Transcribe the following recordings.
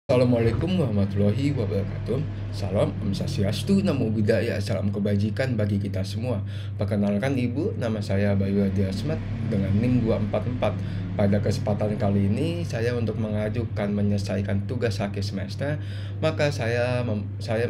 Assalamualaikum warahmatullahi wabarakatuh. Salam Om Swastiastu, Namo Buddhaya, salam kebajikan bagi kita semua. Perkenalkan Ibu, nama saya Bayu Hadi Asmat dengan NIM 244. Pada kesempatan kali ini saya untuk mengajukan menyelesaikan tugas akhir semester, maka saya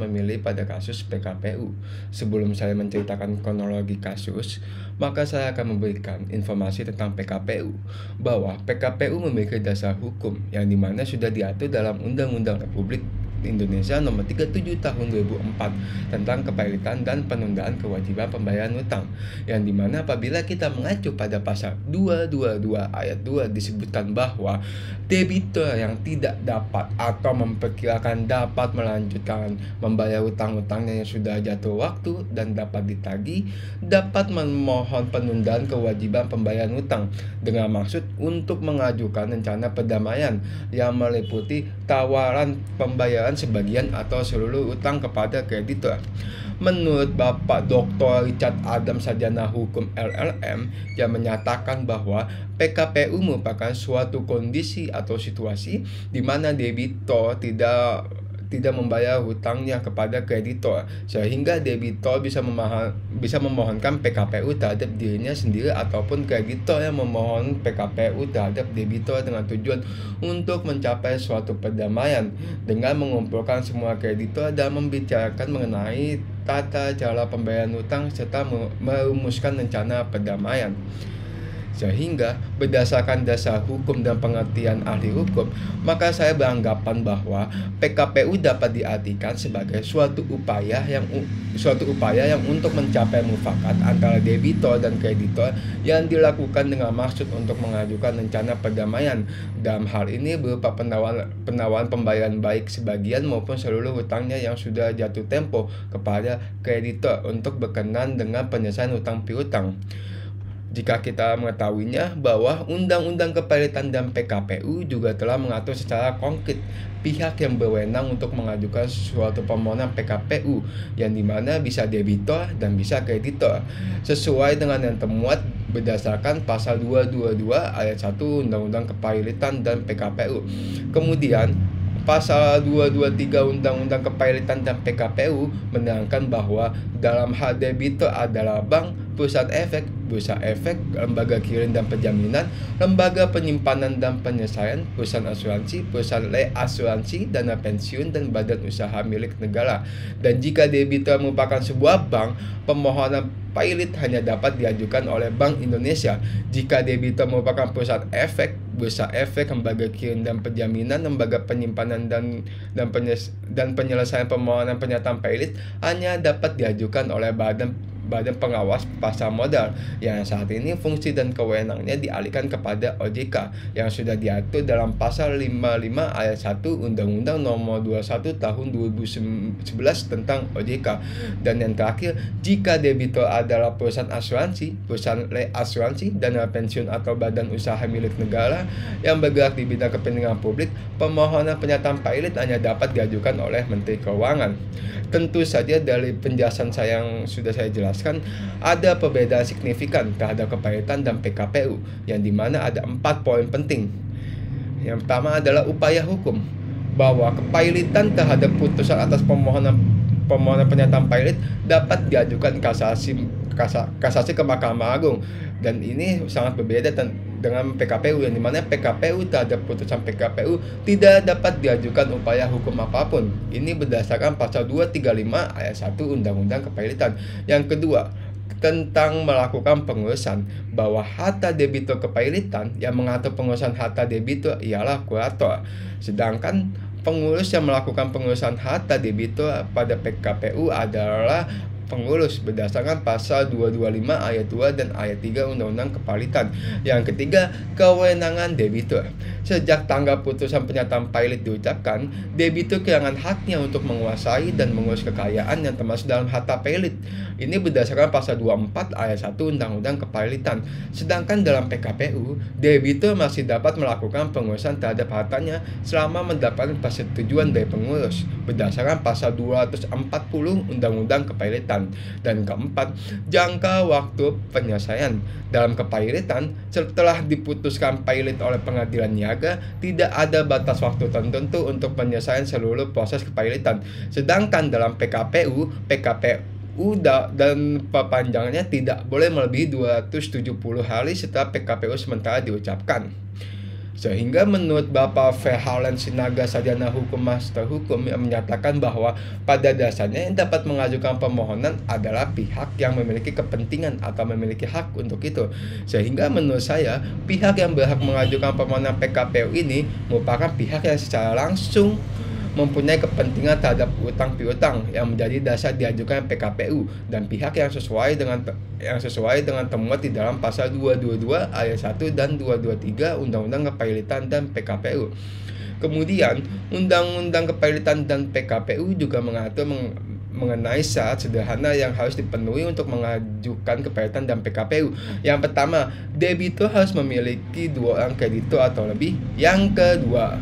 memilih pada kasus PKPU. Sebelum saya menceritakan kronologi kasus, maka saya akan memberikan informasi tentang PKPU, bahwa PKPU memiliki dasar hukum yang dimana sudah diatur dalam Undang-Undang Republik Indonesia Nomor 37 Tahun 2004 tentang kepailitan dan penundaan kewajiban pembayaran utang, yang dimana apabila kita mengacu pada pasal 222 ayat 2 disebutkan bahwa debitur yang tidak dapat atau memperkirakan dapat melanjutkan membayar utang-utangnya yang sudah jatuh waktu dan dapat ditagih, dapat memohon penundaan kewajiban pembayaran utang dengan maksud untuk mengajukan rencana perdamaian yang meliputi tawaran pembayaran sebagian atau seluruh utang kepada kreditor. Menurut Bapak Dr. Richard Adam, sarjana hukum LLM, yang menyatakan bahwa PKPU merupakan suatu kondisi atau situasi di mana debitor tidak membayar hutangnya kepada kreditor, sehingga debitor bisa memohonkan PKPU terhadap dirinya sendiri ataupun kreditor yang memohon PKPU terhadap debitor dengan tujuan untuk mencapai suatu perdamaian dengan mengumpulkan semua kreditor dan membicarakan mengenai tata cara pembayaran hutang serta merumuskan rencana perdamaian. Sehingga berdasarkan dasar hukum dan pengertian ahli hukum, maka saya beranggapan bahwa PKPU dapat diartikan sebagai suatu upaya yang untuk mencapai mufakat antara debitor dan kreditor yang dilakukan dengan maksud untuk mengajukan rencana perdamaian. Dalam hal ini berupa penawaran pembayaran baik sebagian maupun seluruh hutangnya yang sudah jatuh tempo kepada kreditor untuk berkenan dengan penyelesaian hutang piutang. Jika kita mengetahuinya bahwa Undang-Undang Kepailitan dan PKPU juga telah mengatur secara konkret pihak yang berwenang untuk mengajukan suatu permohonan PKPU, yang dimana bisa debitor dan bisa kreditor, sesuai dengan yang termuat berdasarkan pasal 222 ayat 1 Undang-Undang Kepailitan dan PKPU. Kemudian Pasal 223 Undang-Undang Kepailitan dan PKPU menerangkan bahwa dalam hal debitur adalah bank, perusahaan efek, bursa efek, lembaga kirim dan penjaminan, lembaga penyimpanan dan penyelesaian, perusahaan asuransi, perusahaan asuransi, dana pensiun, dan badan usaha milik negara. Dan jika debitur merupakan sebuah bank, permohonan pailit hanya dapat diajukan oleh Bank Indonesia. Jika debitur merupakan perusahaan efek, bursa efek, lembaga kirim dan penjaminan, lembaga penyimpanan dan penyelesaian permohonan pernyataan pailit hanya dapat diajukan oleh Badan Pengawas Pasar Modal, yang saat ini fungsi dan kewenangannya dialihkan kepada OJK yang sudah diatur dalam pasal 55 ayat 1 Undang-Undang Nomor 21 Tahun 2011 tentang OJK. Dan yang terakhir, jika debitur adalah perusahaan asuransi, perusahaan asuransi, dana pensiun atau badan usaha milik negara yang bergerak di bidang kepentingan publik, permohonan pernyataan pailit hanya dapat diajukan oleh Menteri Keuangan. Tentu saja dari penjelasan yang sudah saya jelaskan, ada perbedaan signifikan terhadap kepailitan dan PKPU, yang dimana ada 4 poin penting. Yang pertama adalah upaya hukum, bahwa kepailitan terhadap putusan atas permohonan pernyataan pailit dapat diajukan kasasi ke Mahkamah Agung, dan ini sangat berbeda dengan PKPU, yang dimana PKPU terhadap putusan PKPU tidak dapat diajukan upaya hukum apapun. Ini berdasarkan pasal 235 ayat 1 Undang-Undang Kepailitan. Yang kedua, tentang melakukan pengurusan, bahwa harta debitur kepailitan yang mengatur pengurusan harta debitur ialah kurator, sedangkan pengurus yang melakukan pengurusan harta debitur pada PKPU adalah pengurus berdasarkan pasal 225 ayat 2 dan ayat 3 Undang-Undang Kepailitan. Yang ketiga, kewenangan debitur. Sejak tanggal putusan pernyataan pailit diucapkan, debitur kehilangan haknya untuk menguasai dan mengurus kekayaan yang termasuk dalam harta pailit. Ini berdasarkan pasal 24 ayat 1 Undang-Undang Kepailitan. Sedangkan dalam PKPU, debitur masih dapat melakukan pengurusan terhadap hartanya selama mendapatkan persetujuan dari pengurus berdasarkan pasal 240 Undang-Undang Kepailitan. Dan keempat, jangka waktu penyelesaian dalam kepailitan. Setelah diputuskan pailit oleh pengadilan niaga, niaga, tidak ada batas waktu tertentu untuk penyelesaian seluruh proses kepilitan. Sedangkan dalam PKPU dan perpanjangannya tidak boleh melebihi 270 hari setelah PKPU sementara diucapkan. Sehingga menurut Bapak Verhalen Sinaga, sarjana hukum master hukum, yang menyatakan bahwa pada dasarnya yang dapat mengajukan permohonan adalah pihak yang memiliki kepentingan atau memiliki hak untuk itu. Sehingga menurut saya, pihak yang berhak mengajukan permohonan PKPU ini merupakan pihak yang secara langsung mempunyai kepentingan terhadap utang piutang yang menjadi dasar diajukan PKPU, dan pihak yang sesuai dengan temuan di dalam pasal 222 ayat 1 dan 223 Undang-Undang Kepilitan dan PKPU. Kemudian, Undang-Undang Kepilitan dan PKPU juga mengatur mengenai syarat sederhana yang harus dipenuhi untuk mengajukan kepilitan dan PKPU. Yang pertama, debitur harus memiliki 2 orang kreditur atau lebih. Yang kedua,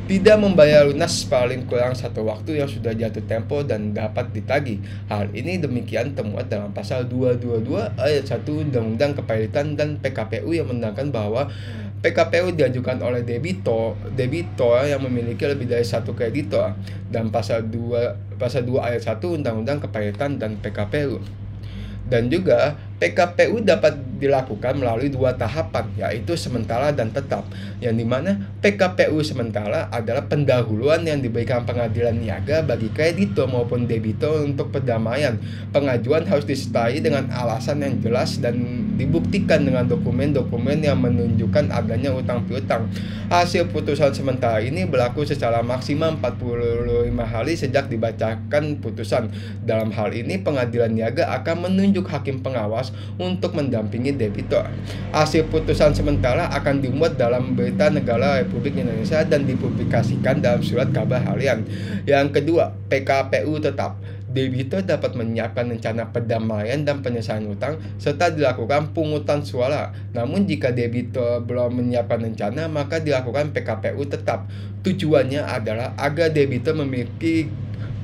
tidak membayar lunas paling kurang 1 waktu yang sudah jatuh tempo dan dapat ditagih. Hal ini demikian temuan dalam pasal 222 ayat 1 Undang-Undang Kepilitan dan PKPU yang menerangkan bahwa PKPU diajukan oleh debitor yang memiliki lebih dari 1 kreditor, dan pasal 2 ayat 1 Undang-Undang Kepilitan dan PKPU. Dan juga PKPU dapat dilakukan melalui 2 tahapan, yaitu sementara dan tetap, yang dimana PKPU sementara adalah pendahuluan yang diberikan pengadilan niaga bagi kreditor maupun debitur untuk perdamaian. Pengajuan harus disertai dengan alasan yang jelas dan dibuktikan dengan dokumen-dokumen yang menunjukkan adanya utang piutang. Hasil putusan sementara ini berlaku secara maksimal 45 hari sejak dibacakan putusan. Dalam hal ini, pengadilan niaga akan menunjuk hakim pengawas untuk mendampingi debitur. Hasil putusan sementara akan dimuat dalam Berita Negara Republik Indonesia dan dipublikasikan dalam surat kabar harian. Yang kedua, PKPU tetap. Debitur dapat menyiapkan rencana perdamaian dan penyelesaian utang serta dilakukan pungutan suara. Namun jika debitur belum menyiapkan rencana, maka dilakukan PKPU tetap. Tujuannya adalah agar debitur memiliki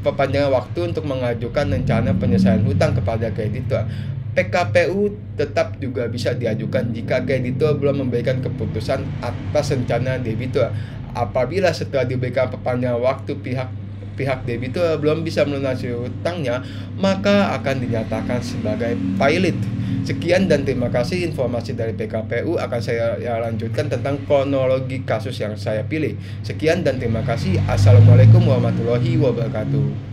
perpanjangan waktu untuk mengajukan rencana penyelesaian hutang kepada kreditur. PKPU tetap juga bisa diajukan jika kreditur belum memberikan keputusan atas rencana debitur. Apabila setelah diberikan perpanjangan waktu pihak debitur belum bisa melunasi hutangnya, maka akan dinyatakan sebagai pailit. Sekian dan terima kasih informasi dari PKPU. Akan saya lanjutkan tentang kronologi kasus yang saya pilih. Sekian dan terima kasih. Assalamualaikum warahmatullahi wabarakatuh.